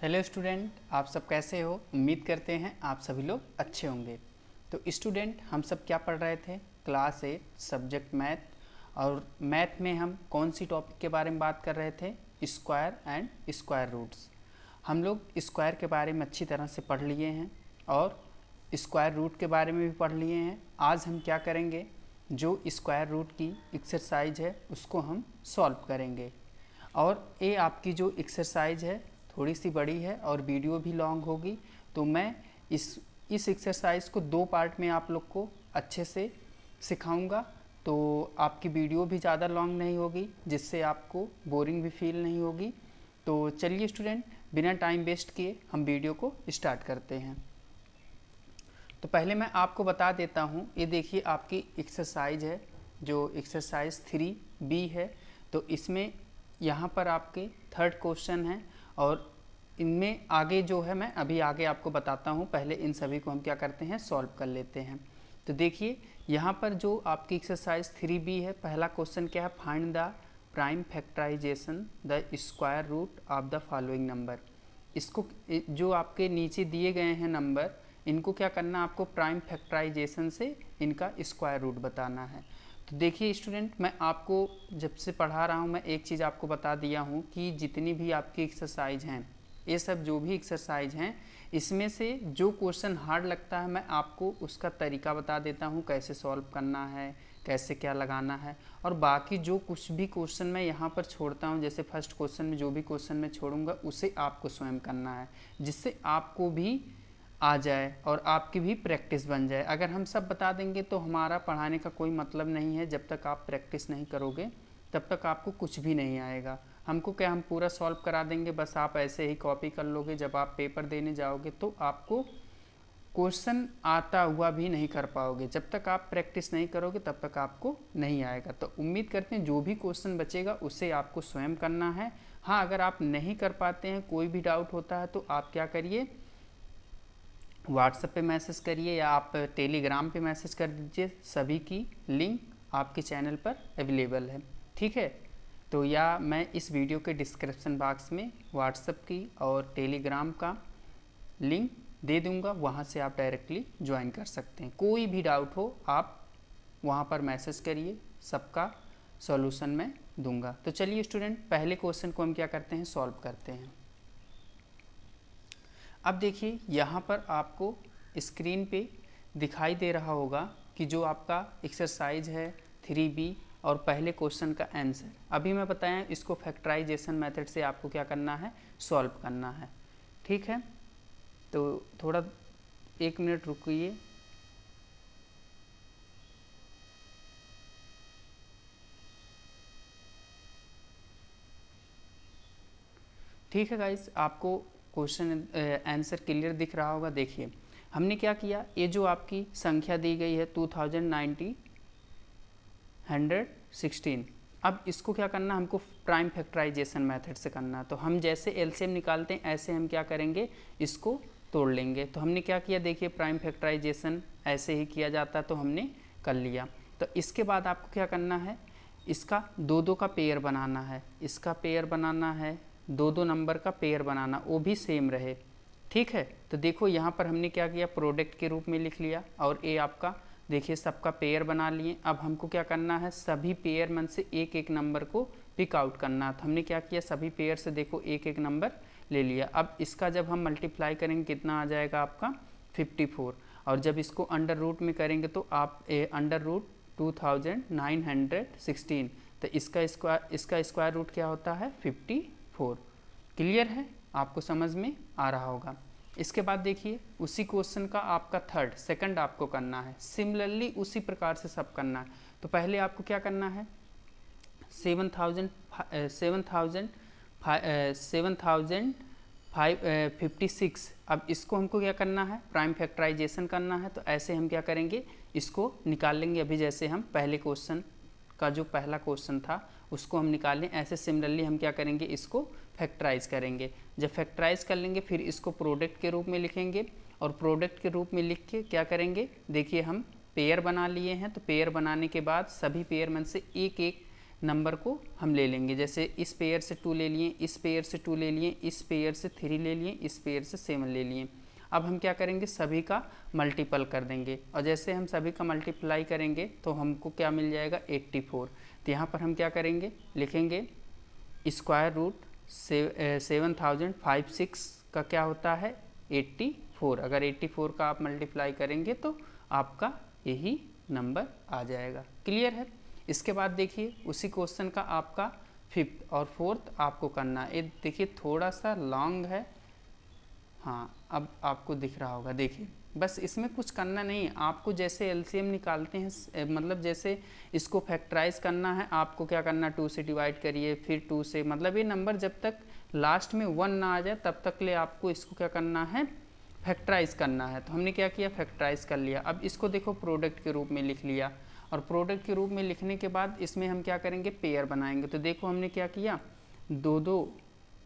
Hello student, आप सब कैसे हो। उम्मीद करते हैं आप सभी लोग अच्छे होंगे। तो स्टूडेंट, हम सब क्या पढ़ रहे थे? Class 8 subject math. और मैथ में हम कौन सी टॉपिक के बारे में बात कर रहे थे? Square and square roots. हम लोग स्क्वायर के बारे में अच्छी तरह से पढ़ लिए हैं और स्क्वायर रूट के बारे में भी पढ़ लिए हैं। आज हम क्या करेंगे, जो स्क्वायर रूट की एक्सरसाइज है उसको हम सॉल्व करेंगे। और ये आपकी जो एक्सरसाइज है थोड़ी सी बड़ी है और वीडियो भी लॉन्ग होगी, तो मैं इस एक्सरसाइज को 2 पार्ट में आप लोग को अच्छे से सिखाऊंगा। तो आपकी वीडियो भी ज़्यादा लॉन्ग नहीं होगी, जिससे आपको बोरिंग भी फील नहीं होगी। तो चलिए स्टूडेंट, बिना टाइम वेस्ट किए हम वीडियो को स्टार्ट करते हैं। तो पहले मैं आपको बता देता हूँ, ये देखिए आपकी एक्सरसाइज है, जो एक्सरसाइज 3B है। तो इसमें यहाँ पर आपके 3rd क्वेश्चन है और इनमें आगे जो है मैं अभी आगे आपको बताता हूँ। पहले इन सभी को हम क्या करते हैं, सॉल्व कर लेते हैं। तो देखिए यहाँ पर जो आपकी एक्सरसाइज 3B है, पहला क्वेश्चन क्या है, find the prime factorization the square root of the following number. इसको जो आपके नीचे दिए गए हैं नंबर, इनको क्या करना, आपको प्राइम फैक्टराइजेशन से इनका स्क्वायर रूट बताना है। तो देखिए स्टूडेंट, मैं आपको जब से पढ़ा रहा हूँ मैं एक चीज़ आपको बता दिया हूँ कि जितनी भी आपकी एक्सरसाइज हैं, ये सब जो भी एक्सरसाइज हैं, इसमें से जो क्वेश्चन हार्ड लगता है मैं आपको उसका तरीका बता देता हूँ, कैसे सॉल्व करना है, कैसे क्या लगाना है। और बाकी जो कुछ भी क्वेश्चन मैं यहाँ पर छोड़ता हूँ, जैसे फर्स्ट क्वेश्चन में जो भी क्वेश्चन मैं छोड़ूंगा उसे आपको स्वयं करना है, जिससे आपको भी आ जाए और आपकी भी प्रैक्टिस बन जाए। अगर हम सब बता देंगे तो हमारा पढ़ाने का कोई मतलब नहीं है। जब तक आप प्रैक्टिस नहीं करोगे तब तक आपको कुछ भी नहीं आएगा। हमको क्या, हम पूरा सॉल्व करा देंगे, बस आप ऐसे ही कॉपी कर लोगे। जब आप पेपर देने जाओगे तो आपको क्वेश्चन आता हुआ भी नहीं कर पाओगे। जब तक आप प्रैक्टिस नहीं करोगे तब तक आपको नहीं आएगा। तो उम्मीद करते हैं जो भी क्वेश्चन बचेगा उसे आपको स्वयं करना है। हाँ, अगर आप नहीं कर पाते हैं, कोई भी डाउट होता है, तो आप क्या करिए, व्हाट्सएप पे मैसेज करिए या आप टेलीग्राम पे मैसेज कर दीजिए। सभी की लिंक आपके चैनल पर अवेलेबल है, ठीक है। तो या मैं इस वीडियो के डिस्क्रिप्शन बॉक्स में व्हाट्सएप की और टेलीग्राम का लिंक दे दूंगा, वहाँ से आप डायरेक्टली ज्वाइन कर सकते हैं। कोई भी डाउट हो आप वहाँ पर मैसेज करिए, सबका सॉल्यूशन मैं दूंगा। तो चलिए स्टूडेंट, पहले क्वेश्चन को हम क्या करते हैं, सॉल्व करते हैं। अब देखिए यहाँ पर आपको स्क्रीन पे दिखाई दे रहा होगा कि जो आपका एक्सरसाइज है 3B और पहले क्वेश्चन का आंसर। अभी मैं बताया इसको फैक्टराइजेशन मेथड से आपको क्या करना है, सॉल्व करना है, ठीक है। तो थोड़ा 1 मिनट रुकिए। ठीक है गाइस, आपको क्वेश्चन आंसर क्लियर दिख रहा होगा। देखिए हमने क्या किया, ये जो आपकी संख्या दी गई है 116, अब इसको क्या करना, हमको प्राइम फैक्टराइजेशन मेथड से करना। तो हम जैसे एलसीएम निकालते हैं ऐसे हम क्या करेंगे, इसको तोड़ लेंगे। तो हमने क्या किया, देखिए प्राइम फैक्टराइजेशन ऐसे ही किया जाता, तो हमने कर लिया। तो इसके बाद आपको क्या करना है, इसका 2-2 का पेयर बनाना है, इसका पेयर बनाना है, 2-2 नंबर का पेयर बनाना, वो भी सेम रहे, ठीक है। तो देखो यहाँ पर हमने क्या किया, प्रोडक्ट के रूप में लिख लिया और ये आपका देखिए सबका पेयर बना लिए। अब हमको क्या करना है, सभी पेयर में से एक एक नंबर को पिक आउट करना है। तो हमने क्या किया, सभी पेयर से देखो एक एक नंबर ले लिया। अब इसका जब हम मल्टीप्लाई करेंगे कितना आ जाएगा आपका 54, और जब इसको अंडर रूट में करेंगे तो आप अंडर रूट 2916, तो इसका स्क्वायर रूट क्या होता है, 54। क्लियर है, आपको समझ में आ रहा होगा। इसके बाद देखिए उसी क्वेश्चन का आपका सेकंड आपको करना है। सिमिलरली उसी प्रकार से सब करना है। तो पहले आपको क्या करना है, 7,056। अब इसको हमको क्या करना है, प्राइम फैक्टराइजेशन करना है। तो ऐसे हम क्या करेंगे, इसको निकाल लेंगे। अभी जैसे हम पहले क्वेश्चन का जो पहला क्वेश्चन था उसको हम निकाल लें, ऐसे सिमिलरली हम क्या करेंगे, इसको फैक्टराइज करेंगे। जब फैक्टराइज कर लेंगे फिर इसको प्रोडक्ट के रूप में लिखेंगे, और प्रोडक्ट के रूप में लिख के क्या करेंगे, देखिए हम पेयर बना लिए हैं। तो पेयर बनाने के बाद सभी पेयर में से एक एक नंबर को हम ले लेंगे। जैसे इस पेयर से 2 ले लिए, इस पेयर से 2 ले लिए, इस पेयर से 3 ले लिए, इस पेयर से 7 ले लिए। अब हम क्या करेंगे, सभी का मल्टीपल कर देंगे, और जैसे हम सभी का मल्टीप्लाई करेंगे तो हमको क्या मिल जाएगा, 84। तो यहाँ पर हम क्या करेंगे, लिखेंगे स्क्वायर रूट 7056 का क्या होता है, 84। अगर 84 का आप मल्टीप्लाई करेंगे तो आपका यही नंबर आ जाएगा। क्लियर है। इसके बाद देखिए उसी क्वेश्चन का आपका 5th और 4th आपको करना है। ये देखिए थोड़ा सा लॉन्ग है, हाँ अब आपको दिख रहा होगा। देखिए बस इसमें कुछ करना नहीं है, आपको जैसे एलसीएम निकालते हैं, मतलब जैसे इसको फैक्टराइज करना है, आपको क्या करना, 2 से डिवाइड करिए, फिर 2 से, मतलब ये नंबर जब तक लास्ट में 1 ना आ जाए तब तक ले आपको इसको क्या करना है, फैक्टराइज करना है। तो हमने क्या किया, फैक्टराइज कर लिया। अब इसको देखो प्रोडक्ट के रूप में लिख लिया, और प्रोडक्ट के रूप में लिखने के बाद इसमें हम क्या करेंगे, पेयर बनाएंगे। तो देखो हमने क्या किया, 2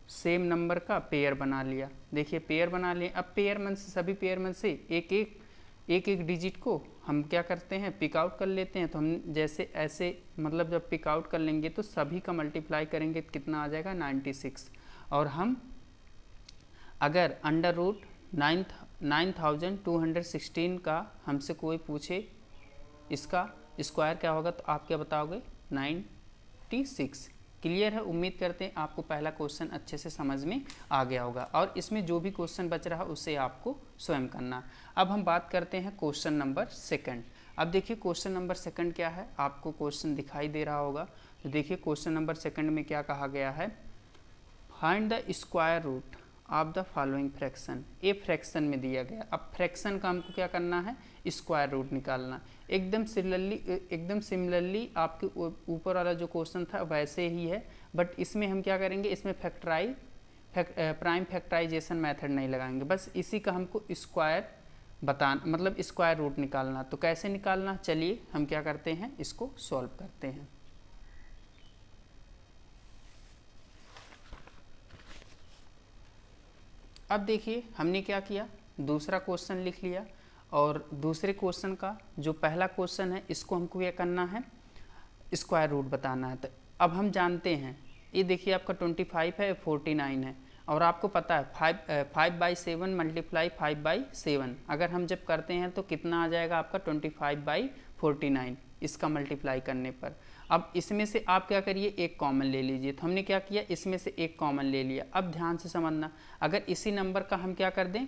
सेम नंबर का पेयर बना लिया। देखिए पेयर बना लिए। अब पेयर मन से, सभी पेयर मन से एक एक डिजिट को हम क्या करते हैं, पिक आउट कर लेते हैं। तो हम जैसे ऐसे, मतलब जब पिक आउट कर लेंगे तो सभी का मल्टीप्लाई करेंगे तो कितना आ जाएगा, 96। और हम अगर अंडर रूट 9216 का हमसे कोई पूछे इसका स्क्वायर क्या होगा, तो आप क्या बताओगे, 96। क्लियर है। उम्मीद करते हैं आपको पहला क्वेश्चन अच्छे से समझ में आ गया होगा, और इसमें जो भी क्वेश्चन बच रहा उसे आपको स्वयं करना। अब हम बात करते हैं क्वेश्चन नंबर 2। अब देखिए क्वेश्चन नंबर 2 क्या है, आपको क्वेश्चन दिखाई दे रहा होगा। तो देखिए क्वेश्चन नंबर 2 में क्या कहा गया है, find the square root of the following fraction. A fraction में दिया गया। अब फ्रैक्शन का हमको क्या करना है, स्क्वायर रूट निकालना। एकदम सिमिलरली आपके ऊपर वाला जो क्वेश्चन था वैसे ही है, बट इसमें हम क्या करेंगे, इसमें प्राइम फैक्टराइजेशन मेथड नहीं लगाएंगे, बस इसी का हमको स्क्वायर बताना, मतलब स्क्वायर रूट निकालना। तो कैसे निकालना, चलिए हम क्या करते हैं, इसको सॉल्व करते हैं। अब देखिए हमने क्या किया, दूसरा क्वेश्चन लिख लिया, और दूसरे क्वेश्चन का जो पहला क्वेश्चन है इसको हमको क्या करना है, स्क्वायर रूट बताना है। तो अब हम जानते हैं, ये देखिए आपका 25 है, 49 है, और आपको पता है 5/7 मल्टीप्लाई 5/7 अगर हम जब करते हैं तो कितना आ जाएगा आपका, 25/49 इसका मल्टीप्लाई करने पर। अब इसमें से आप क्या करिए, एक कॉमन ले लीजिए। तो हमने क्या किया, इसमें से एक कॉमन ले लिया। अब ध्यान से समझना, अगर इसी नंबर का हम क्या कर दें,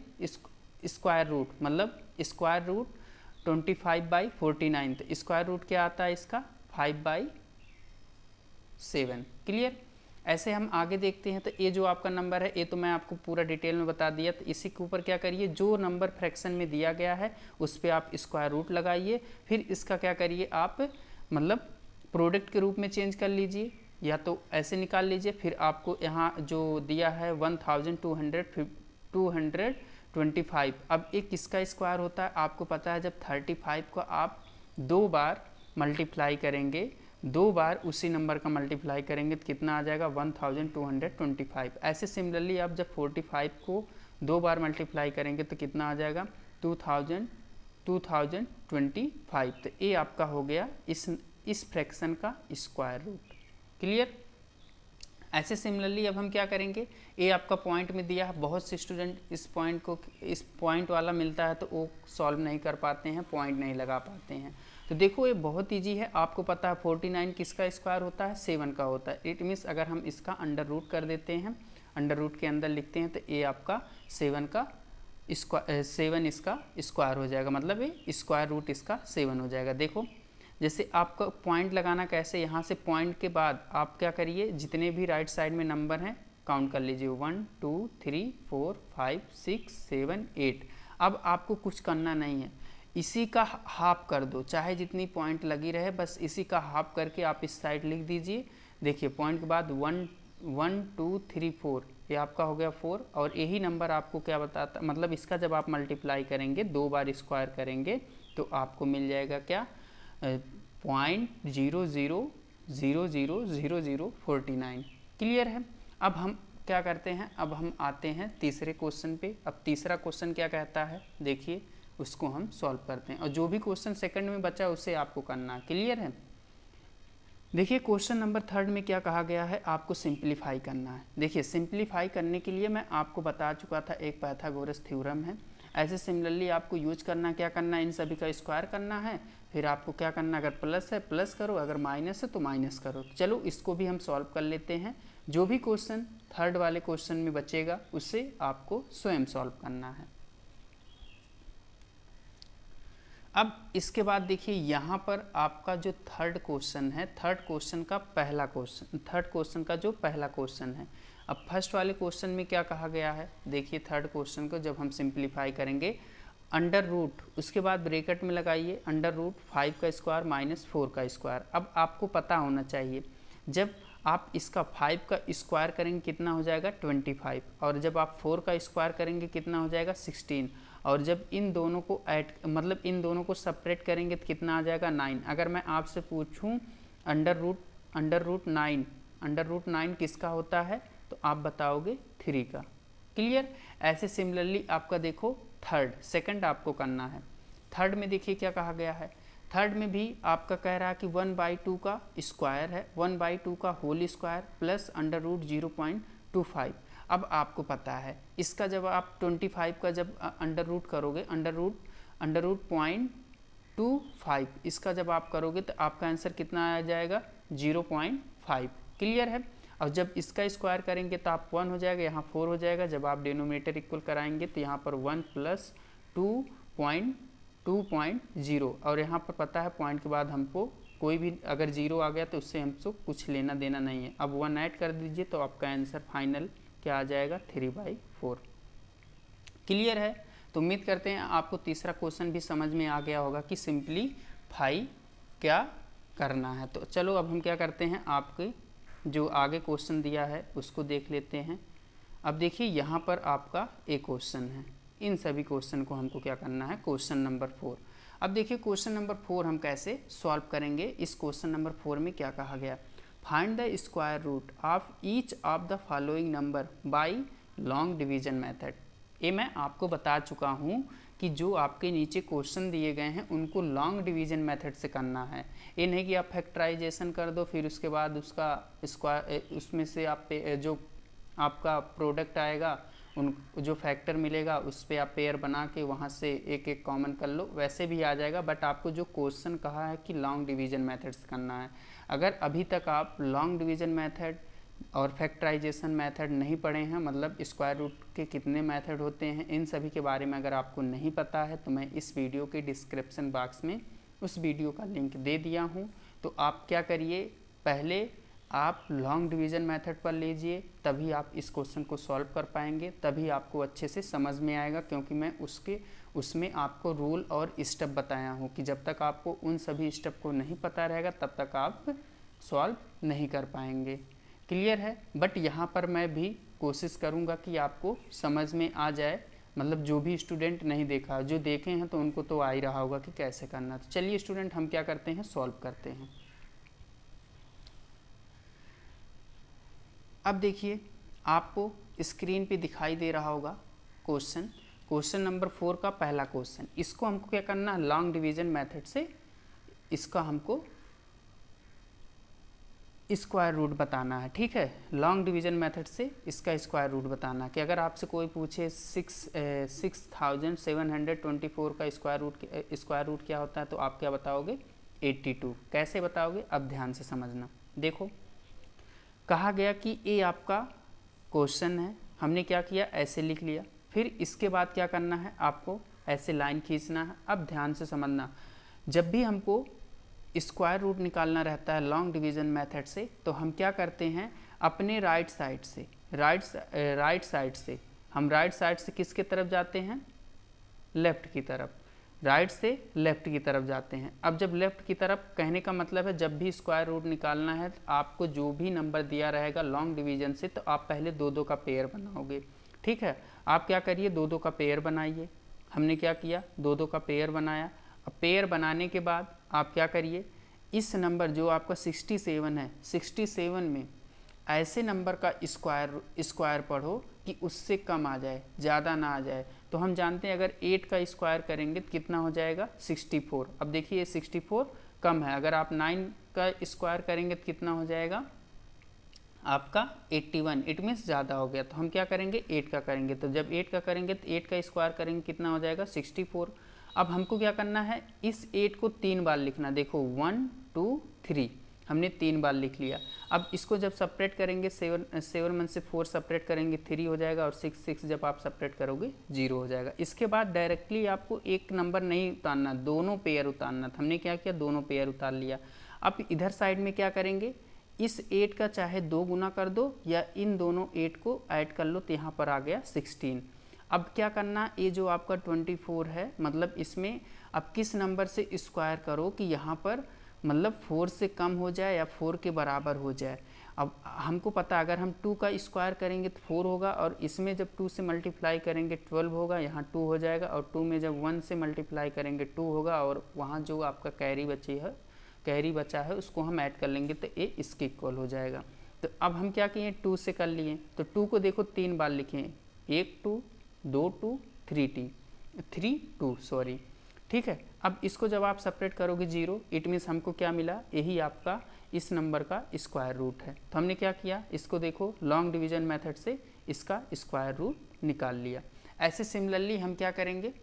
स्क्वायर रूट, मतलब स्क्वायर रूट 25/49, तो स्क्वायर रूट क्या आता है इसका, 5/7। क्लियर। ऐसे हम आगे देखते हैं। तो ये जो आपका नंबर है, ये तो मैं आपको पूरा डिटेल में बता दिया। तो इसी के ऊपर क्या करिए, जो नंबर फ्रैक्शन में दिया गया है उस पर आप स्क्वायर रूट लगाइए, फिर इसका क्या करिए आप, मतलब प्रोडक्ट के रूप में चेंज कर लीजिए, या तो ऐसे निकाल लीजिए। फिर आपको यहाँ जो दिया है 1225, अब एक किसका स्क्वायर होता है आपको पता है, जब 35 को आप 2 बार मल्टीप्लाई करेंगे, 2 बार उसी नंबर का मल्टीप्लाई करेंगे तो कितना आ जाएगा, 1225। ऐसे सिमिलरली आप जब 45 को 2 बार मल्टीप्लाई करेंगे तो कितना आ जाएगा, 2025। तो ये आपका हो गया इस फ्रैक्शन का स्क्वायर रूट। क्लियर। ऐसे सिमिलरली अब हम क्या करेंगे, ये आपका पॉइंट में दिया है, बहुत से स्टूडेंट इस पॉइंट वाला मिलता है तो वो सॉल्व नहीं कर पाते हैं, पॉइंट नहीं लगा पाते हैं। तो देखो ये बहुत ईजी है, आपको पता है 49 किसका स्क्वायर होता है, 7 का होता है। इट मीन्स अगर हम इसका अंडर रूट कर देते हैं, अंडर रूट के अंदर लिखते हैं, तो ये आपका 7 इसका स्क्वायर हो जाएगा, मतलब ये स्क्वायर रूट इसका 7 हो जाएगा। देखो जैसे आपका पॉइंट लगाना कैसे, यहाँ से पॉइंट के बाद आप क्या करिए, जितने भी राइट साइड में नंबर हैं काउंट कर लीजिए, 1 2 3 4 5 6 7 8। अब आपको कुछ करना नहीं है, इसी का हाफ कर दो, चाहे जितनी पॉइंट लगी रहे, बस इसी का हाफ करके आप इस साइड लिख दीजिए। देखिए पॉइंट के बाद 1 2 3 4, ये आपका हो गया 4, और यही नंबर आपको क्या बताता, मतलब इसका जब आप मल्टीप्लाई करेंगे, 2 बार स्क्वायर करेंगे तो आपको मिल जाएगा क्या, 0.00000049। क्लियर है। अब हम क्या करते हैं, अब हम आते हैं तीसरे क्वेश्चन पे। अब तीसरा क्वेश्चन क्या कहता है, देखिए उसको हम सॉल्व करते हैं, और जो भी क्वेश्चन सेकंड में बचा उसे आपको करना। क्लियर है। देखिए क्वेश्चन नंबर 3 में क्या कहा गया है, आपको सिंप्लीफाई करना है। देखिए सिंप्लीफाई करने के लिए मैं आपको बता चुका था, एक पाइथागोरस थ्योरम है। ऐसे सिमिलरली आपको यूज करना, क्या करना है, इन सभी का स्क्वायर करना है। फिर आपको क्या करना, अगर प्लस है प्लस करो, अगर माइनस है तो माइनस करो। चलो इसको भी हम सॉल्व कर लेते हैं। जो भी क्वेश्चन 3 वाले क्वेश्चन में बचेगा उससे आपको स्वयं सॉल्व करना है। अब इसके बाद देखिए यहाँ पर आपका जो 3rd क्वेश्चन है, 3rd क्वेश्चन का पहला क्वेश्चन, 3rd क्वेश्चन का जो पहला क्वेश्चन है। अब फर्स्ट वाले क्वेश्चन में क्या कहा गया है, देखिए 3rd क्वेश्चन को जब हम सिंप्लीफाई करेंगे, अंडर रूट, उसके बाद ब्रैकेट में लगाइए अंडर रूट 5 का स्क्वायर माइनस 4 का स्क्वायर। अब आपको पता होना चाहिए, जब आप इसका 5 का स्क्वायर करेंगे कितना हो जाएगा 25, और जब आप 4 का स्क्वायर करेंगे कितना हो जाएगा 16, और जब इन दोनों को ऐड मतलब इन दोनों को सेपरेट करेंगे तो कितना आ जाएगा 9। अगर मैं आपसे पूछूं अंडर रूट 9 किसका होता है, तो आप बताओगे 3 का। क्लियर। ऐसे सिमिलरली आपका देखो सेकंड आपको करना है। 3rd में देखिए क्या कहा गया है, 3rd में भी आपका कह रहा है कि 1/2 का स्क्वायर है, 1/2 का whole square plus under root 0.25। अब आपको पता है इसका जब आप 25 का जब अंडर रूट करोगे, अंडर रूट 0.25, इसका जब आप करोगे तो आपका आंसर कितना आ जाएगा 0.5। क्लियर है। और जब इसका स्क्वायर करेंगे तो आप 1 हो जाएगा, यहाँ 4 हो जाएगा। जब आप डिनोमिनेटर इक्वल कराएंगे तो यहाँ पर 1 + 2.0, और यहाँ पर पता है पॉइंट के बाद हमको कोई भी अगर 0 आ गया तो उससे हमको कुछ लेना देना नहीं है। अब 1 ऐड कर दीजिए तो आपका आंसर फाइनल क्या आ जाएगा 3/4। क्लियर है। तो उम्मीद करते हैं आपको तीसरा क्वेश्चन भी समझ में आ गया होगा कि सिंप्लीफाई क्या करना है। तो चलो अब हम क्या करते हैं, आपके जो आगे क्वेश्चन दिया है उसको देख लेते हैं। अब देखिए यहाँ पर आपका एक क्वेश्चन है, इन सभी क्वेश्चन को हमको क्या करना है, क्वेश्चन नंबर 4। अब देखिए क्वेश्चन नंबर 4 हम कैसे सॉल्व करेंगे। इस क्वेश्चन नंबर 4 में क्या कहा गया, find the square root of each of the following number by long division method. ये मैं आपको बता चुका हूँ कि जो आपके नीचे क्वेश्चन दिए गए हैं उनको लॉन्ग डिवीजन मेथड से करना है। ये नहीं कि आप फैक्टराइजेशन कर दो फिर उसके बाद उसका स्क्वायर, उसमें से आप जो आपका प्रोडक्ट आएगा, उन जो फैक्टर मिलेगा उस पर आप पेयर बना के वहाँ से एक एक कॉमन कर लो, वैसे भी आ जाएगा। बट आपको जो क्वेश्चन कहा है कि लॉन्ग डिवीजन मेथड से करना है। अगर अभी तक आप लॉन्ग डिवीजन मेथड और फैक्टराइजेशन मेथड नहीं पढ़े हैं, मतलब स्क्वायर रूट के कितने मेथड होते हैं, इन सभी के बारे में अगर आपको नहीं पता है तो मैं इस वीडियो के डिस्क्रिप्शन बॉक्स में उस वीडियो का लिंक दे दिया हूँ। तो आप क्या करिए, पहले आप लॉन्ग डिवीजन मेथड पर लीजिए, तभी आप इस क्वेश्चन को सॉल्व कर पाएंगे, तभी आपको अच्छे से समझ में आएगा। क्योंकि मैं उसमें आपको रूल और स्टेप बताया हूँ कि जब तक आपको उन सभी स्टेप को नहीं पता रहेगा तब तक आप सॉल्व नहीं कर पाएंगे। क्लियर है। बट यहाँ पर मैं भी कोशिश करूँगा कि आपको समझ में आ जाए, मतलब जो भी स्टूडेंट नहीं देखा, जो देखे हैं तो उनको तो आ ही रहा होगा कि कैसे करना। तो चलिए स्टूडेंट हम क्या करते हैं, सॉल्व करते हैं। अब देखिए आपको स्क्रीन पे दिखाई दे रहा होगा क्वेश्चन नंबर 4 का पहला क्वेश्चन। इसको हमको क्या करना है, लॉन्ग डिवीजन मेथड से इसका हमको स्क्वायर रूट बताना है। ठीक है, लॉन्ग डिवीजन मेथड से इसका स्क्वायर रूट बताना है। कि अगर आपसे कोई पूछे 6724 का स्क्वायर रूट क्या होता है तो आप क्या बताओगे 82। कैसे बताओगे, अब ध्यान से समझना। देखो कहा गया कि ये आपका क्वेश्चन है, हमने क्या किया ऐसे लिख लिया, फिर इसके बाद क्या करना है, आपको ऐसे लाइन खींचना है। अब ध्यान से समझना, जब भी हमको स्क्वायर रूट निकालना रहता है लॉन्ग डिवीजन मेथड से तो हम क्या करते हैं, अपने राइट साइड से किसके तरफ जाते हैं, लेफ्ट की तरफ, राइट से लेफ्ट की तरफ जाते हैं। अब जब लेफ्ट की तरफ, कहने का मतलब है जब भी स्क्वायर रूट निकालना है तो आपको जो भी नंबर दिया रहेगा लॉन्ग डिवीजन से तो आप पहले 2-2 का पेयर बनाओगे। ठीक है, आप क्या करिए 2-2 का पेयर बनाइए। हमने क्या किया, 2-2 का पेयर बनाया। अब पेयर बनाने के बाद आप क्या करिए, इस नंबर जो आपका 67 है, 67 में ऐसे नंबर का स्क्वायर पढ़ो कि उससे कम आ जाए, ज़्यादा ना आ जाए। तो हम जानते हैं अगर 8 का स्क्वायर करेंगे तो कितना हो जाएगा 64। अब देखिए 64 कम है। अगर आप 9 का स्क्वायर करेंगे तो कितना हो जाएगा आपका 81, इट मीन्स ज़्यादा हो गया। तो हम क्या करेंगे 8 का करेंगे। तो जब 8 का करेंगे तो 8 का स्क्वायर करेंगे कितना हो जाएगा 64। अब हमको क्या करना है इस 8 को 3 बार लिखना। देखो 1 2 3 हमने 3 बार लिख लिया। अब इसको जब सेपरेट करेंगे 7 में से 4 सेपरेट करेंगे 3 हो जाएगा और 6 जब आप सेपरेट करोगे 0 हो जाएगा। इसके बाद डायरेक्टली आपको एक नंबर नहीं उतारना, दोनों पेयर उतारना। हमने क्या किया दोनों पेयर उतार लिया। अब इधर साइड में क्या करेंगे इस 8 का चाहे 2 गुना कर दो या इन दोनों 8 को ऐड कर लो तो यहाँ पर आ गया 16। अब क्या करना ये जो आपका 24 है मतलब इसमें अब किस नंबर से स्क्वायर करो कि यहाँ पर मतलब 4 से कम हो जाए या 4 के बराबर हो जाए। अब हमको पता अगर हम 2 का स्क्वायर करेंगे तो 4 होगा और इसमें जब 2 से मल्टीप्लाई करेंगे 12 होगा, यहाँ 2 हो जाएगा और 2 में जब 1 से मल्टीप्लाई करेंगे 2 होगा और वहाँ जो आपका कैरी बचा है उसको हम ऐड कर लेंगे तो ये इसके इक्वल हो जाएगा। तो अब हम क्या किए 2 से कर लिए तो 2 को देखो 3 बार लिखे 1 2 2 2 3 2 सॉरी, ठीक है। अब इसको जब आप सेपरेट करोगे 0 इट मीन्स हमको क्या मिला यही आपका इस नंबर का स्क्वायर रूट है। तो हमने क्या किया इसको देखो लॉन्ग डिवीजन मेथड से इसका स्क्वायर रूट निकाल लिया। ऐसे सिमिलरली हम क्या करेंगे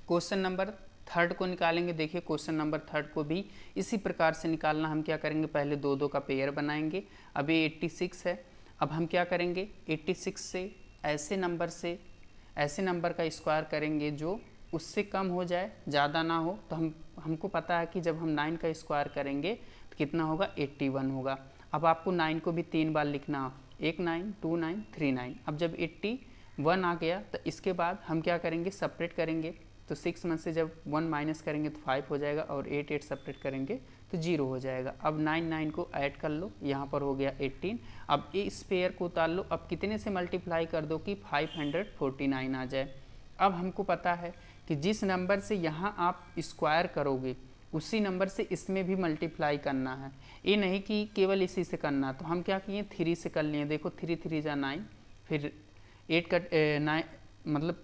क्वेश्चन नंबर 3 को निकालेंगे। देखिए क्वेश्चन नंबर 3 को भी इसी प्रकार से निकालना। हम क्या करेंगे पहले 2 का पेयर बनाएंगे। अब ये 86 है। अब हम क्या करेंगे 86 से ऐसे नंबर का स्क्वायर करेंगे जो उससे कम हो जाए ज़्यादा ना हो। तो हमको पता है कि जब हम 9 का स्क्वायर करेंगे तो कितना होगा 81 होगा। अब आपको 9 को भी 3 बार लिखना 1 9 2 9 3 9। अब जब 81 आ गया तो इसके बाद हम क्या करेंगे सेपरेट करेंगे। तो 6 में से जब 1 माइनस करेंगे तो 5 हो जाएगा और 8 सेपरेट करेंगे तो 0 हो जाएगा। अब 9 को ऐड कर लो, यहाँ पर हो गया 18। अब इस पेयर को उतार लो। अब कितने से मल्टीप्लाई कर दो कि 549 आ जाए। अब हमको पता है कि जिस नंबर से यहाँ आप स्क्वायर करोगे उसी नंबर से इसमें भी मल्टीप्लाई करना है, ये नहीं कि केवल इसी से करना। तो हम क्या किए 3 से कर लिए। देखो 3 3 जा 9, फिर 8 का 9 मतलब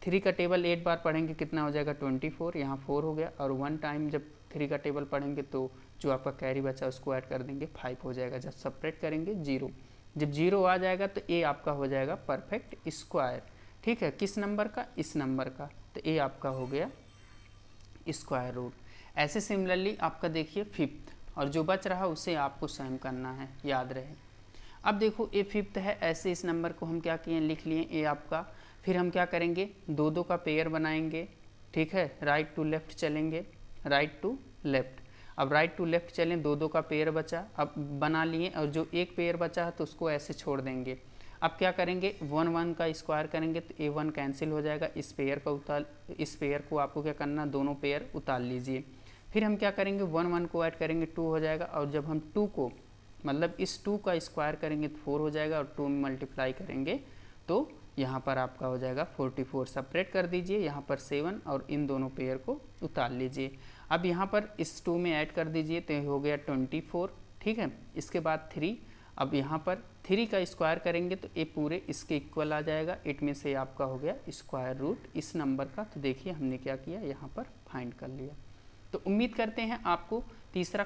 3 का टेबल 8 बार पढ़ेंगे कितना हो जाएगा 24, यहाँ 4 हो गया और 1 टाइम जब 3 का टेबल पढ़ेंगे तो जो आपका कैरी बचा उसको ऐड कर देंगे 5 हो जाएगा। जब सेपरेट करेंगे 0, जब 0 आ जाएगा तो ये आपका हो जाएगा परफेक्ट स्क्वायर। ठीक है, किस नंबर का इस नंबर का, तो ये आपका हो गया स्क्वायर रूट। ऐसे सिमिलरली आपका देखिए 5th और जो बच रहा उसे आपको सेम करना है, याद रहे। अब देखो ये 5th है, ऐसे इस नंबर को हम क्या किए लिख लिए ये आपका। फिर हम क्या करेंगे 2 का पेयर बनाएंगे। ठीक है, राइट टू लेफ्ट चलेंगे, राइट टू लेफ्ट। अब राइट टू लेफ्ट चलें, 2 का पेयर बचा, अब बना लिए और जो एक पेयर बचा है तो उसको ऐसे छोड़ देंगे। अब क्या करेंगे 1 1 का स्क्वायर करेंगे तो ये 1 कैंसिल हो जाएगा। इस पेयर को आपको क्या करना दोनों पेयर उतार लीजिए। फिर हम क्या करेंगे 1 1 को ऐड करेंगे 2 हो जाएगा और जब हम 2 को मतलब इस 2 का स्क्वायर करेंगे तो 4 हो जाएगा और 2 में मल्टीप्लाई करेंगे तो यहाँ पर आपका हो जाएगा 44। सेपरेट कर दीजिए, यहाँ पर 7 और इन दोनों पेयर को उतार लीजिए। अब यहाँ पर इस 2 में ऐड कर दीजिए तो हो गया 24। ठीक है, इसके बाद 3, अब यहाँ पर 3 का स्क्वायर करेंगे तो ये पूरे इसके इक्वल आ जाएगा। इट में से आपका हो गया स्क्वायर रूट इस नंबर का। तो देखिए हमने क्या किया यहाँ पर फाइंड कर लिया। तो उम्मीद करते हैं आपको चौथा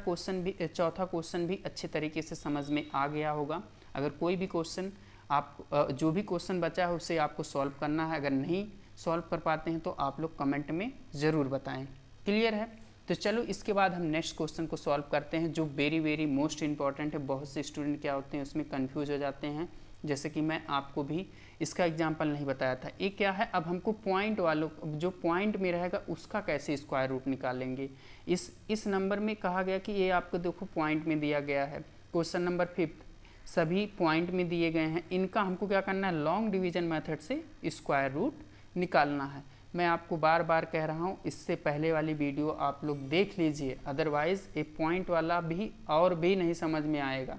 क्वेश्चन भी अच्छे तरीके से समझ में आ गया होगा। अगर कोई भी क्वेश्चन आप जो भी क्वेश्चन बचा है उसे आपको सॉल्व करना है। अगर नहीं सॉल्व कर पाते हैं तो आप लोग कमेंट में ज़रूर बताएं। क्लियर है? तो चलो इसके बाद हम नेक्स्ट क्वेश्चन को सॉल्व करते हैं जो वेरी मोस्ट इंपॉर्टेंट है। बहुत से स्टूडेंट क्या होते हैं उसमें कंफ्यूज हो जाते हैं, जैसे कि मैं आपको भी इसका एग्जांपल नहीं बताया था। ये क्या है, अब हमको पॉइंट वालों जो पॉइंट में रहेगा उसका कैसे स्क्वायर रूट निकालेंगे। इस नंबर में कहा गया कि ये आपको देखो पॉइंट में दिया गया है। क्वेश्चन नंबर 5 सभी पॉइंट में दिए गए हैं। इनका हमको क्या करना है लॉन्ग डिवीजन मेथड से स्क्वायर रूट निकालना है। मैं आपको बार बार कह रहा हूँ, इससे पहले वाली वीडियो आप लोग देख लीजिए, अदरवाइज़ ये पॉइंट वाला भी और भी नहीं समझ में आएगा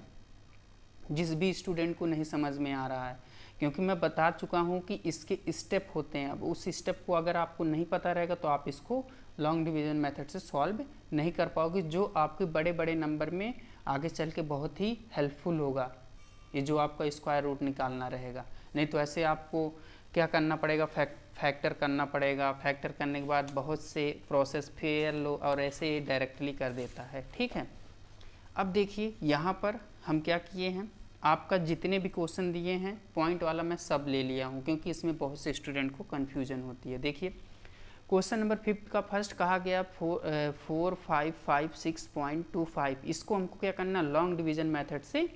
जिस भी स्टूडेंट को नहीं समझ में आ रहा है, क्योंकि मैं बता चुका हूँ कि इसके स्टेप होते हैं। अब उस स्टेप को अगर आपको नहीं पता रहेगा तो आप इसको लॉन्ग डिवीजन मेथड से सॉल्व नहीं कर पाओगे, जो आपके बड़े बड़े नंबर में आगे चल के बहुत ही हेल्पफुल होगा। ये जो आपका स्क्वायर रूट निकालना रहेगा। नहीं तो ऐसे आपको क्या करना पड़ेगा, फैक्टर करना पड़ेगा। फैक्टर करने के बाद बहुत से प्रोसेस फेल लो और ऐसे डायरेक्टली कर देता है। ठीक है, अब देखिए यहाँ पर हम क्या किए हैं, आपका जितने भी क्वेश्चन दिए हैं पॉइंट वाला मैं सब ले लिया हूँ, क्योंकि इसमें बहुत से स्टूडेंट को कन्फ्यूजन होती है। देखिए क्वेश्चन नंबर 5 का फर्स्ट कहा गया 4556.25, इसको हमको क्या करना, लॉन्ग डिवीजन मेथड से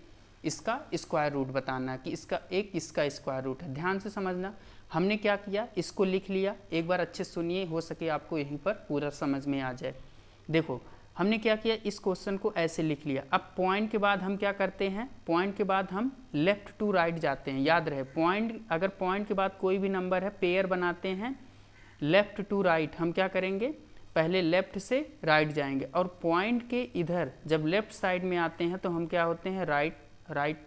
इसका स्क्वायर रूट बताना कि इसका स्क्वायर रूट है। ध्यान से समझना, हमने क्या किया, इसको लिख लिया। एक बार अच्छे सुनिए, हो सके आपको यहीं पर पूरा समझ में आ जाए। देखो हमने क्या किया, इस क्वेश्चन को ऐसे लिख लिया। अब पॉइंट के बाद हम क्या करते हैं, पॉइंट के बाद हम लेफ्ट टू राइट जाते हैं। याद रहे पॉइंट, अगर पॉइंट के बाद कोई भी नंबर है पेयर बनाते हैं लेफ्ट टू राइट, हम क्या करेंगे, पहले लेफ्ट से राइट जाएंगे और पॉइंट के इधर जब लेफ्ट साइड में आते हैं तो हम क्या होते हैं, राइट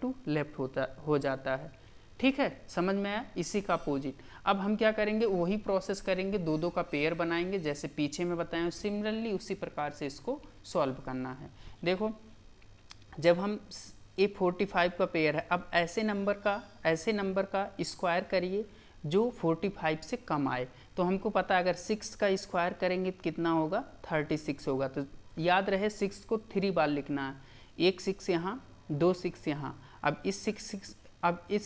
टू लेफ्ट हो जाता है। ठीक है, समझ में आया, इसी का अपोजिट। अब हम क्या करेंगे, वही प्रोसेस करेंगे, दो दो का पेयर बनाएंगे जैसे पीछे में बताया, सिमिलरली उसी प्रकार से इसको सॉल्व करना है। देखो जब हम ये 45 का पेयर है, अब ऐसे नंबर का स्क्वायर करिए जो 45 से कम आए। तो हमको पता है अगर 6 का स्क्वायर करेंगे तो कितना होगा, 36 होगा। तो याद रहे 6 को 3 बार लिखना है, एक 6 यहाँ, 2 6 यहाँ। अब इस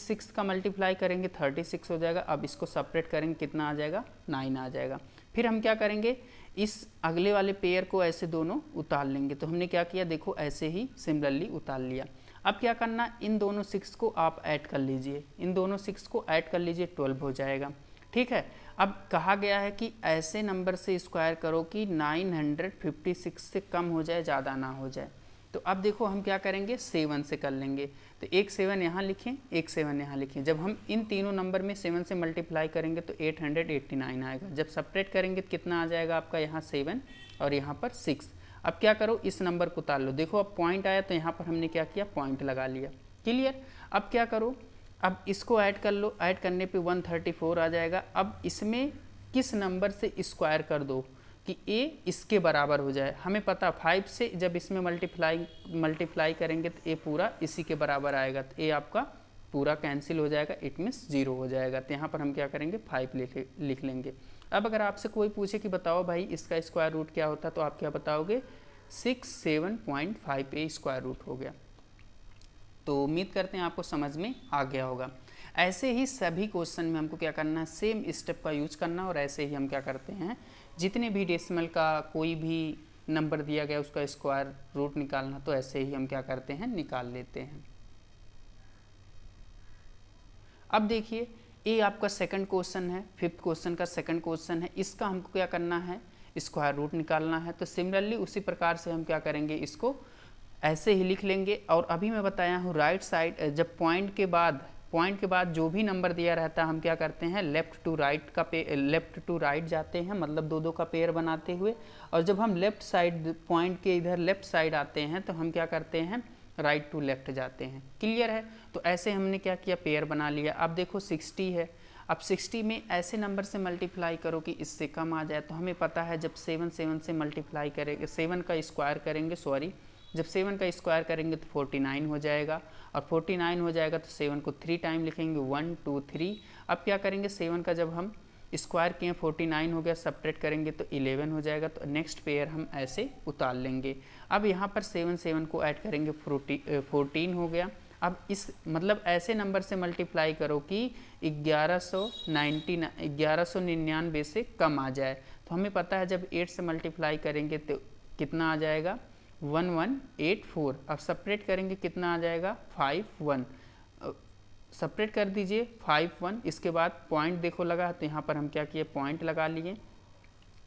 6 का मल्टीप्लाई करेंगे 36 हो जाएगा। अब इसको सेपरेट करेंगे कितना आ जाएगा, 9 आ जाएगा। फिर हम क्या करेंगे, इस अगले वाले पेयर को ऐसे दोनों उतार लेंगे। तो हमने क्या किया, देखो ऐसे ही सिमिलरली उतार लिया। अब क्या करना, इन दोनों 6 को आप ऐड कर लीजिए, इन दोनों 6 को ऐड कर लीजिए, 12 हो जाएगा। ठीक है, अब कहा गया है कि ऐसे नंबर से स्क्वायर करो कि 956 से कम हो जाए, ज़्यादा ना हो जाए। तो अब देखो हम क्या करेंगे, 7 से कर लेंगे। तो एक 7 यहाँ लिखें, एक 7 यहाँ लिखें। जब हम इन तीनों नंबर में 7 से मल्टीप्लाई करेंगे तो 889 आएगा। जब सेपरेट करेंगे तो कितना आ जाएगा आपका, यहाँ 7 और यहाँ पर 6। अब क्या करो, इस नंबर को उतार लो। देखो अब पॉइंट आया तो यहाँ पर हमने क्या किया, पॉइंट लगा लिया। क्लियर। अब क्या करो, अब इसको ऐड कर लो, ऐड करने पे 134 आ जाएगा। अब इसमें किस नंबर से स्क्वायर कर दो कि ए इसके बराबर हो जाए। हमें पता 5 से जब इसमें मल्टीप्लाई करेंगे तो ए पूरा इसी के बराबर आएगा। तो ए आपका पूरा कैंसिल हो जाएगा, इट मीन्स 0 हो जाएगा। तो यहाँ पर हम क्या करेंगे, 5 लिख लेंगे। अब अगर आपसे कोई पूछे कि बताओ भाई इसका स्क्वायर रूट क्या होता, तो आप क्या बताओगे, 67.5 ए स्क्वायर रूट हो गया। तो उम्मीद करते हैं आपको समझ में आ गया होगा। ऐसे ही सभी क्वेश्चन में हमको क्या करना है, सेम स्टेप का यूज करना। और ऐसे ही हम क्या करते हैं, जितने भी डेसिमल का कोई भी नंबर दिया गया उसका स्क्वायर रूट निकालना, तो ऐसे ही हम क्या करते हैं, निकाल लेते हैं। अब देखिए ये आपका सेकंड क्वेश्चन है, 5th क्वेश्चन का सेकंड क्वेश्चन है। इसका हमको क्या करना है, स्क्वायर रूट निकालना है। तो सिमिलरली उसी प्रकार से हम क्या करेंगे, इसको ऐसे ही लिख लेंगे। और अभी मैं बताया हूँ राइट साइड, जब पॉइंट के बाद जो भी नंबर दिया रहता है हम क्या करते हैं, लेफ्ट टू राइट जाते हैं, मतलब दो दो का पेयर बनाते हुए। और जब हम लेफ्ट साइड, पॉइंट के इधर लेफ्ट साइड आते हैं तो हम क्या करते हैं, राइट टू लेफ्ट जाते हैं। क्लियर है। तो ऐसे हमने क्या किया, पेयर बना लिया। अब देखो 60 है, अब 60 में ऐसे नंबर से मल्टीप्लाई करो कि इससे कम आ जाए। तो हमें पता है जब 7 से मल्टीप्लाई करेंगे, 7 का स्क्वायर करेंगे, जब 7 का स्क्वायर करेंगे तो 49 हो जाएगा। और 49 हो जाएगा तो 7 को 3 टाइम लिखेंगे, 1 2 3। अब क्या करेंगे, 7 का जब हम स्क्वायर किए 49 हो गया, सब्ट्रैक्ट करेंगे तो 11 हो जाएगा। तो नेक्स्ट पेयर हम ऐसे उतार लेंगे। अब यहाँ पर 7 को ऐड करेंगे, 14 हो गया। अब इस मतलब ऐसे नंबर से मल्टीप्लाई करो कि 1199 से कम आ जाए। तो हमें पता है जब 8 से मल्टीप्लाई करेंगे तो कितना आ जाएगा, 1184। अब सेपरेट करेंगे कितना आ जाएगा, 51। सेपरेट कर दीजिए 51। इसके बाद पॉइंट देखो लगा, तो यहाँ पर हम क्या किए, पॉइंट लगा लिए।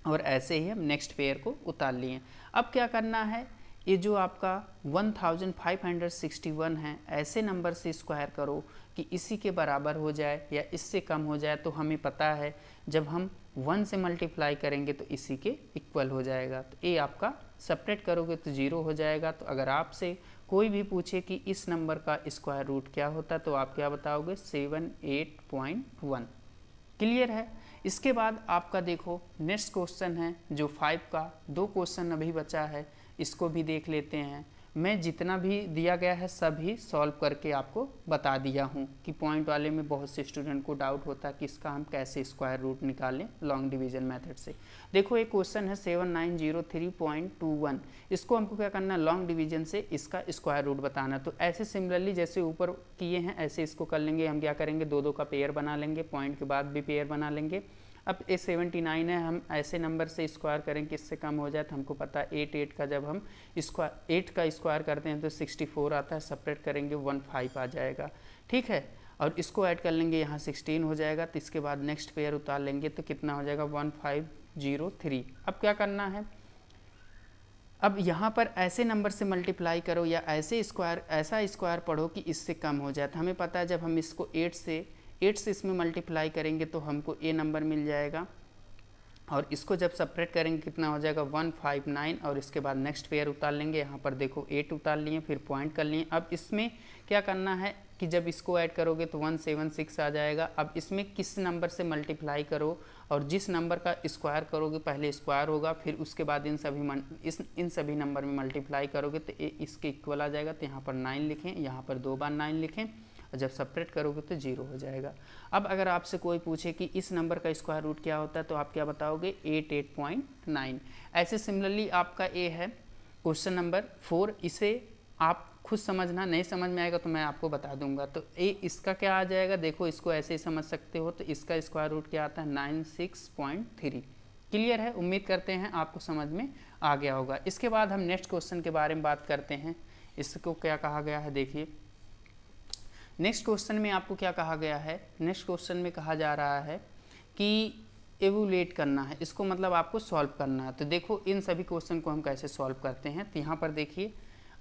और ऐसे ही हम नेक्स्ट पेयर को उतार लिए। अब क्या करना है, ये जो आपका 1561 है, ऐसे नंबर से स्क्वायर करो कि इसी के बराबर हो जाए या इससे कम हो जाए। तो हमें पता है जब हम 1 से मल्टीप्लाई करेंगे तो इसी के इक्वल हो जाएगा। तो ये आपका सेपरेट करोगे तो 0 हो जाएगा। तो अगर आपसे कोई भी पूछे कि इस नंबर का स्क्वायर रूट क्या होता है तो आप क्या बताओगे, 78.1। क्लियर है। इसके बाद आपका देखो नेक्स्ट क्वेश्चन है जो 5 का, 2 क्वेश्चन अभी बचा है, इसको भी देख लेते हैं। मैं जितना भी दिया गया है सभी सॉल्व करके आपको बता दिया हूँ कि पॉइंट वाले में बहुत से स्टूडेंट को डाउट होता है कि इसका हम कैसे स्क्वायर रूट निकालें लॉन्ग डिवीजन मेथड से। देखो एक क्वेश्चन है 7903.21, इसको हमको क्या करना है, लॉन्ग डिवीजन से इसका स्क्वायर रूट बताना। तो ऐसे सिमिलरली जैसे ऊपर किए हैं ऐसे इसको कर लेंगे। हम क्या करेंगे, दो दो का पेयर बना लेंगे, पॉइंट के बाद भी पेयर बना लेंगे। अब ये 79 है, हम ऐसे नंबर से स्क्वायर करेंगे इससे कम हो जाए। तो हमको पता है 8 का जब हम स्क्वायर 8 का स्क्वायर करते हैं तो 64 आता है, सेपरेट करेंगे 15 आ जाएगा, ठीक है। और इसको ऐड कर लेंगे, यहाँ 16 हो जाएगा। तो इसके बाद नेक्स्ट पेयर उतार लेंगे तो कितना हो जाएगा 1503। अब क्या करना है, अब यहाँ पर ऐसे नंबर से मल्टीप्लाई करो या ऐसे स्क्वायर ऐसा स्क्वायर पढ़ो कि इससे कम हो जाए। तो हमें पता है जब हम इसको 8 से इसमें मल्टीप्लाई करेंगे तो हमको ए नंबर मिल जाएगा, और इसको जब सेपरेट करेंगे कितना हो जाएगा 159। और इसके बाद नेक्स्ट पेयर उतार लेंगे, यहाँ पर देखो 8 उतार लिए, फिर पॉइंट कर लिए। अब इसमें क्या करना है कि जब इसको ऐड करोगे तो 176 आ जाएगा। अब इसमें किस नंबर से मल्टीप्लाई करो, और जिस नंबर का स्क्वायर करोगे पहले स्क्वायर होगा, फिर उसके बाद इन सभी नंबर में मल्टीप्लाई करोगे तो इसके इक्वल आ जाएगा। तो यहाँ पर 9 लिखें, यहाँ पर 2 बार 9 लिखें, और जब सेपरेट करोगे तो 0 हो जाएगा। अब अगर आपसे कोई पूछे कि इस नंबर का स्क्वायर रूट क्या होता है तो आप क्या बताओगे, 88.9। ऐसे सिमिलरली आपका ए है क्वेश्चन नंबर 4, इसे आप खुद समझना, नहीं समझ में आएगा तो मैं आपको बता दूंगा। तो ए इसका क्या आ जाएगा, देखो इसको ऐसे ही समझ सकते हो। तो इसका स्क्वायर रूट क्या आता है 96.3। क्लियर है, उम्मीद करते हैं आपको समझ में आ गया होगा। इसके बाद हम नेक्स्ट क्वेश्चन के बारे में बात करते हैं। इसको क्या कहा गया है, देखिए नेक्स्ट क्वेश्चन में आपको क्या कहा गया है। नेक्स्ट क्वेश्चन में कहा जा रहा है कि एवुलेट करना है, इसको मतलब आपको सॉल्व करना है। तो देखो इन सभी क्वेश्चन को हम कैसे सॉल्व करते हैं। तो यहाँ पर देखिए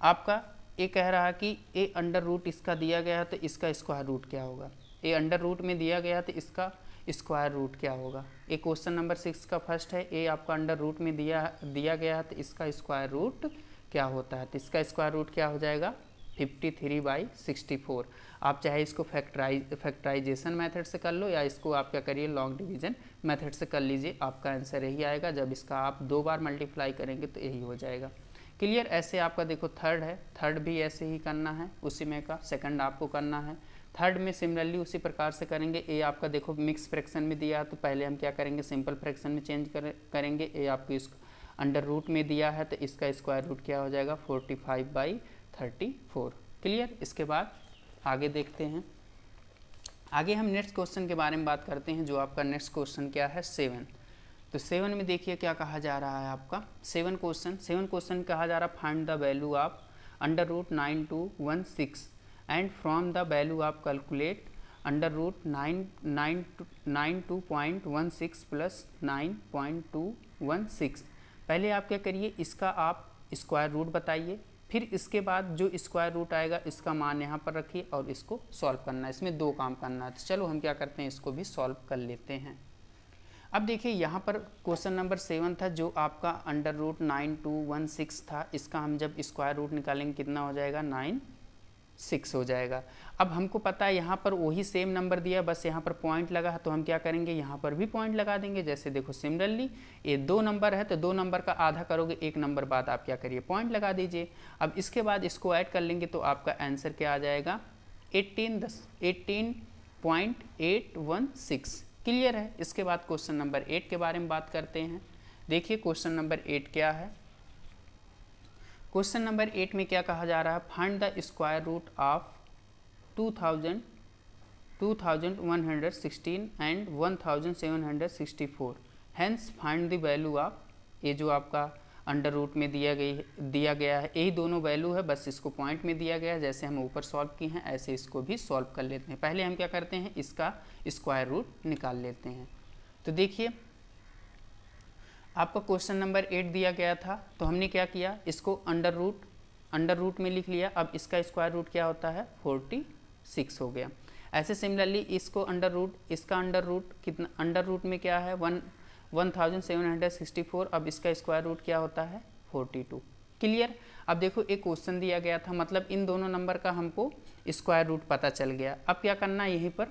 आपका ए कह रहा है कि ए अंडर रूट इसका दिया गया है तो इसका स्क्वायर रूट क्या होगा। ए अंडर रूट में दिया गया तो इसका स्क्वायर रूट क्या होगा। ए क्वेश्चन नंबर 6 का फर्स्ट है, ए आपका अंडर रूट में दिया गया है तो इसका स्क्वायर रूट क्या होता है। तो इसका स्क्वायर रूट क्या हो जाएगा 53/64। आप चाहे इसको फैक्टराइजेशन मेथड से कर लो या इसको आप क्या करिए लॉन्ग डिवीजन मेथड से कर लीजिए, आपका आंसर यही आएगा। जब इसका आप 2 बार मल्टीप्लाई करेंगे तो यही हो जाएगा। क्लियर। ऐसे आपका देखो थर्ड है, थर्ड भी ऐसे ही करना है उसी में का, सेकंड आपको करना है। थर्ड में सिमिलरली उसी प्रकार से करेंगे। ए आपका देखो मिक्स फ्रैक्शन में दिया है तो पहले हम क्या करेंगे सिंपल फ्रैक्शन में चेंज करेंगे। ए आपको इस अंडर रूट में दिया है तो इसका स्क्वायर रूट क्या हो जाएगा 45/34। क्लियर। इसके बाद आगे देखते हैं। आगे हम नेक्स्ट क्वेश्चन के बारे में बात करते हैं, जो आपका नेक्स्ट क्वेश्चन क्या है 7। तो 7 में देखिए क्या कहा जा रहा है आपका 7 क्वेश्चन कहा जा रहा है find the value of under root 9216 and from the value of calculate under root 92.16 plus 9.216। पहले आप क्या करिए इसका आप स्क्वायर रूट बताइए, फिर इसके बाद जो स्क्वायर रूट आएगा इसका मान यहाँ पर रखिए और इसको सॉल्व करना है। इसमें 2 काम करना है। तो चलो हम क्या करते हैं इसको भी सॉल्व कर लेते हैं। अब देखिए यहाँ पर क्वेश्चन नंबर 7 था जो आपका अंडर रूट 9216 था, इसका हम जब स्क्वायर रूट निकालेंगे कितना हो जाएगा 96 हो जाएगा। अब हमको पता है यहाँ पर वही सेम नंबर दिया, बस यहाँ पर पॉइंट लगा है तो हम क्या करेंगे यहाँ पर भी पॉइंट लगा देंगे। जैसे देखो सिमिलरली ये 2 नंबर है तो 2 नंबर का आधा करोगे, 1 नंबर बाद आप क्या करिए पॉइंट लगा दीजिए। अब इसके बाद इसको ऐड कर लेंगे तो आपका आंसर क्या आ जाएगा 18.816। क्लियर है। इसके बाद क्वेश्चन नंबर 8 के बारे में बात करते हैं। देखिए क्वेश्चन नंबर 8 क्या है। क्वेश्चन नंबर 8 में क्या कहा जा रहा है find the square root of 2116 and 1764 hence find the value of. ये जो आपका अंडर रूट में दिया गया है यही दोनों वैल्यू है, बस इसको पॉइंट में दिया गया है। जैसे हम ऊपर सॉल्व किए हैं ऐसे इसको भी सॉल्व कर लेते हैं। पहले हम क्या करते हैं इसका स्क्वायर रूट निकाल लेते हैं। तो देखिए आपका क्वेश्चन नंबर 8 दिया गया था तो हमने क्या किया इसको अंडर रूट में लिख लिया। अब इसका स्क्वायर रूट क्या होता है 46 हो गया। ऐसे सिमिलरली इसको इसका अंडर रूट कितना, अंडर रूट में क्या है 1764। अब इसका स्क्वायर रूट क्या होता है 42। क्लियर। अब देखो एक क्वेश्चन दिया गया था, मतलब इन दोनों नंबर का हमको स्क्वायर रूट पता चल गया। अब क्या करना यहीं पर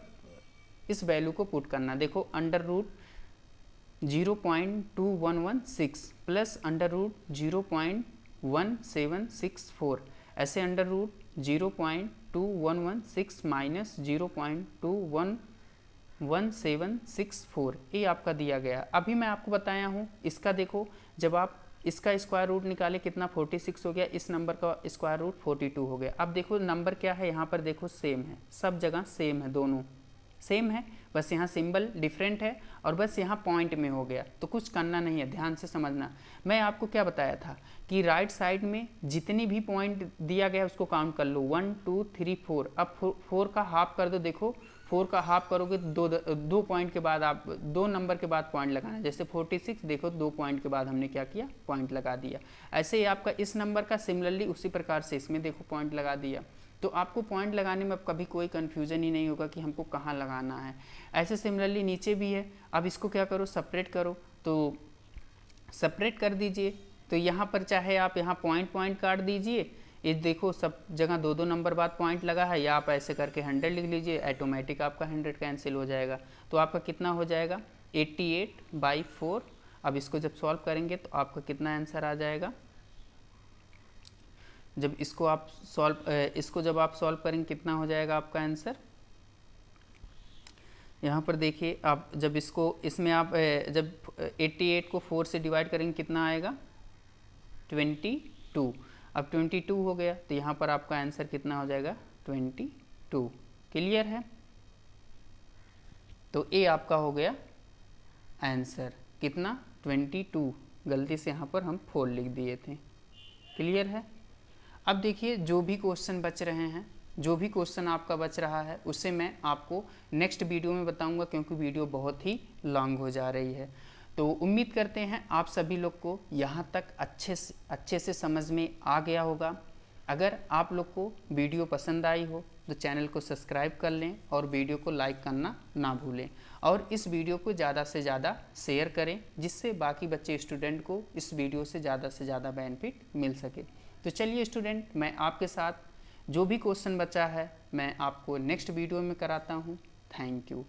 इस वैल्यू को पुट करना। देखो under root 0.2116 plus under root 0.1764 ऐसे अंडर रूट 0.2116 माइनस 0.211764 ये आपका दिया गया। अभी मैं आपको बताया हूँ इसका, देखो जब आप इसका स्क्वायर रूट निकाले कितना 46 हो गया, इस नंबर का स्क्वायर रूट 42 हो गया। अब देखो नंबर क्या है यहाँ पर, देखो सेम है, सब जगह सेम है, दोनों सेम है, बस यहाँ सिंबल डिफरेंट है और बस यहाँ पॉइंट में हो गया। तो कुछ करना नहीं है, ध्यान से समझना। मैं आपको क्या बताया था कि राइट साइड में जितनी भी पॉइंट दिया गया उसको काउंट कर लो, 1 2 3 4। अब 4 का हाफ कर दो, देखो 4 का हाफ करोगे तो दो पॉइंट के बाद आप दो नंबर के बाद पॉइंट लगाना। जैसे 46 देखो 2 पॉइंट के बाद हमने क्या किया, पॉइंट लगा दिया। ऐसे ही आपका इस नंबर का सिमिलरली उसी प्रकार से इसमें देखो पॉइंट लगा दिया। तो आपको पॉइंट लगाने में अब कभी कोई कन्फ्यूजन ही नहीं होगा कि हमको कहाँ लगाना है। ऐसे सिमिलरली नीचे भी है। अब इसको क्या करो, सेपरेट करो, तो सेपरेट कर दीजिए। तो यहाँ पर चाहे आप यहाँ पॉइंट पॉइंट काट दीजिए, ये देखो सब जगह 2 2 नंबर बाद पॉइंट लगा है, या आप ऐसे करके 100 लिख लीजिए, ऑटोमेटिक आपका 100 कैंसिल हो जाएगा। तो आपका कितना हो जाएगा 88/4। अब इसको जब सॉल्व करेंगे तो आपका कितना आंसर आ जाएगा, जब इसको आप जब आप सॉल्व करेंगे कितना हो जाएगा आपका आंसर। यहाँ पर देखिए आप जब इसमें आप जब 88 को 4 से डिवाइड करेंगे कितना आएगा 22। अब 22 हो गया तो यहाँ पर आपका आंसर कितना हो जाएगा 22। क्लियर है। तो ए आपका हो गया आंसर कितना 22। गलती से यहाँ पर हम 4 लिख दिए थे। क्लियर है। अब देखिए जो भी क्वेश्चन बच रहे हैं, जो भी क्वेश्चन आपका बच रहा है उससे मैं आपको नेक्स्ट वीडियो में बताऊंगा, क्योंकि वीडियो बहुत ही लॉन्ग हो जा रही है। तो उम्मीद करते हैं आप सभी लोग को यहाँ तक अच्छे से समझ में आ गया होगा। अगर आप लोग को वीडियो पसंद आई हो तो चैनल को सब्सक्राइब कर लें और वीडियो को लाइक करना ना भूलें, और इस वीडियो को ज़्यादा से ज़्यादा शेयर करें, जिससे बाकी बच्चे स्टूडेंट को इस वीडियो से ज़्यादा बेनिफिट मिल सके। तो चलिए स्टूडेंट, मैं आपके साथ जो भी क्वेश्चन बचा है मैं आपको नेक्स्ट वीडियो में कराता हूँ। Thank you.